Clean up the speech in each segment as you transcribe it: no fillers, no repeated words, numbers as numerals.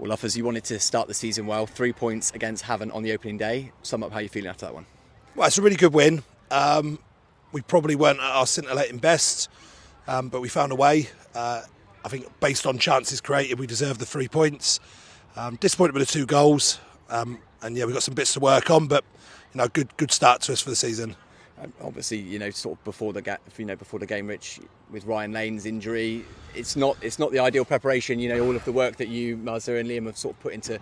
Well, Luffers, you wanted to start the season well. 3 points against Havant on the opening day. Sum up how you're feeling after that one. Well, it's a really good win. We probably weren't at our scintillating best, but we found a way. I think based on chances created, we deserved the 3 points. Disappointed with the 2 goals, and yeah, we've got some bits to work on, but good start to us for the season. Obviously, sort of before the game, Rich, with Ryan Lane's injury, it's not the ideal preparation. All of the work that you, Mazza and Liam have sort of put into,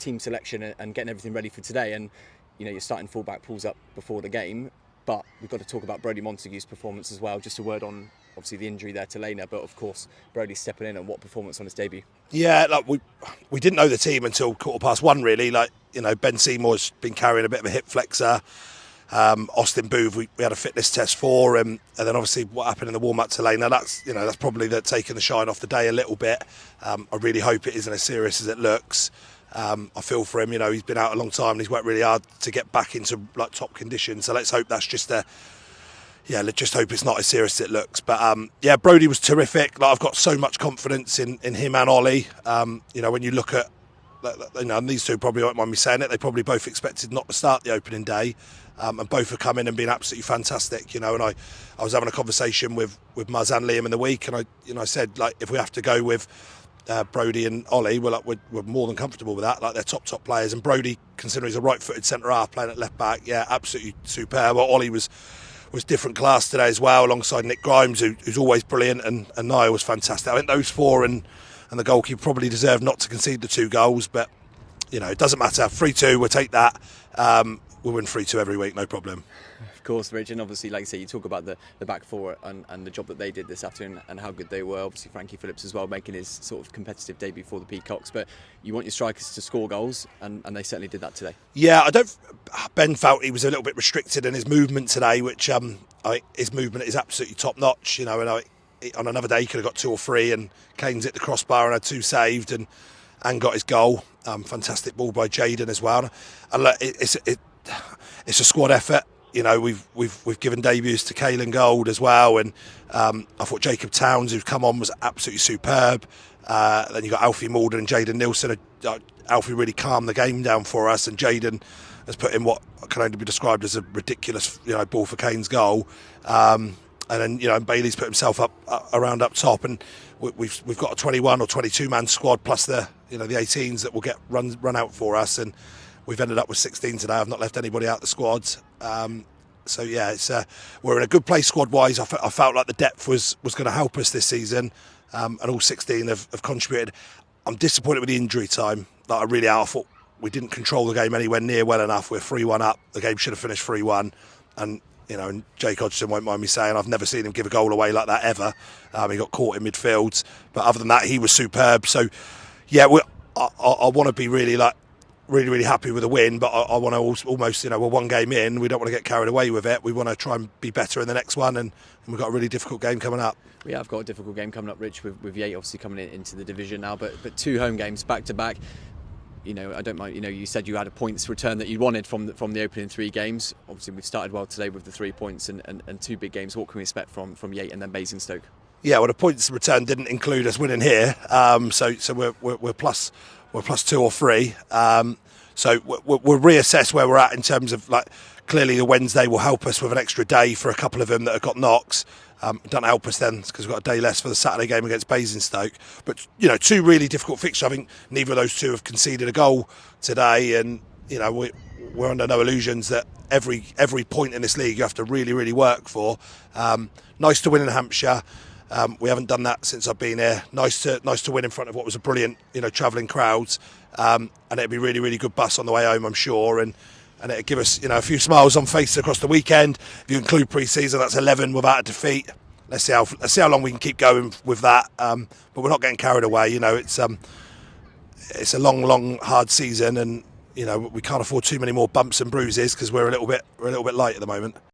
team selection and getting everything ready for today, and your starting fullback pulls up before the game. But we've got to talk about Brodie Montague's performance as well. Just a word on obviously the injury there to Lena, but of course Brodie stepping in, and what performance on his debut. Yeah, we didn't know the team until 1:15 really. Ben Seymour's been carrying a bit of a hip flexor. Austin Booth, we had a fitness test for him, and then obviously what happened in the warm up to Lena, that's probably taking the shine off the day a little bit. I really hope it isn't as serious as it looks. I feel for him, he's been out a long time and he's worked really hard to get back into top condition, so let's hope that's just let's just hope it's not as serious as it looks. But Brodie was terrific. I've got so much confidence in him and Ollie. When you look at and these two probably won't mind me saying it, they probably both expected not to start the opening day, and both have come in and been absolutely fantastic. And I was having a conversation with Muzz and Liam in the week, and I said, if we have to go with Brodie and Ollie, we're more than comfortable with that. They're top players, and Brodie, considering he's a right-footed centre half playing at left back, absolutely superb. Well, Ollie was different class today as well, alongside Nick Grimes, who's always brilliant, and Niall was fantastic. I think those four and the goalkeeper probably deserved not to concede the 2 goals, but it doesn't matter. 3-2, we'll take that. We'll win 3-2 every week, no problem. Of course, Rich, and obviously, like you say, you talk about the back four and the job that they did this afternoon and how good they were. Obviously, Frankie Phillips as well, making his sort of competitive debut for the Peacocks. But you want your strikers to score goals, and they certainly did that today. Yeah, Ben felt he was a little bit restricted in his movement today, which his movement is absolutely top notch. And on another day he could have got 2 or 3, and Kane's hit the crossbar and had 2 saved and got his goal. Fantastic ball by Jaden as well. And look, it's a squad effort. We've given debuts to Caelan Gold as well, and I thought Jacob Towns, who's come on, was absolutely superb. Then you got Alfie Malden and Jaden Nielsen. Alfie really calmed the game down for us, and Jaden has put in what can only be described as a ridiculous ball for Kane's goal. And then Bailey's put himself up top, and we've got a 21 or 22 man squad plus the 18s that will get run out for us, and we've ended up with 16 today. I've not left anybody out the squad. So yeah, we're in a good place squad wise. I felt like the depth was going to help us this season, and all 16 have contributed. I'm disappointed with the injury time. I really am. I thought we didn't control the game anywhere near well enough. We're 3-1 up. The game should have finished 3-1, and and Jake Hodgson won't mind me saying, I've never seen him give a goal away like that ever. He got caught in midfield, but other than that, he was superb. So, yeah, I want to be really happy with the win, but I want to almost, we're 1 game in. We don't want to get carried away with it. We want to try and be better in the next one, and we've got a really difficult game coming up. We have got a difficult game coming up, Rich, with Yate obviously coming into the division now, but 2 home games back to back. I don't mind. You said you had a points return that you wanted from the opening 3 games. Obviously, we've started well today with the 3 points and 2 big games. What can we expect from Yate and then Basingstoke? Yeah, well, the points return didn't include us winning here, so we're plus 2 or 3. So we'll reassess where we're at in terms of clearly the Wednesday will help us with an extra day for a couple of them that have got knocks. Don't help us then because we've got a day less for the Saturday game against Basingstoke. But 2 really difficult fixtures. I think neither of those 2 have conceded a goal today, and we're under no illusions that every point in this league you have to really work for. Nice to win in Hampshire. We haven't done that since I've been here. Nice to win in front of what was a brilliant travelling crowds, and it'll be really good bus on the way home, I'm sure, and it'll give us a few smiles on faces across the weekend. If you include pre-season, that's 11 without a defeat. Let's see how long we can keep going with that. But we're not getting carried away. It's a long hard season, and we can't afford too many more bumps and bruises because we're a little bit light at the moment.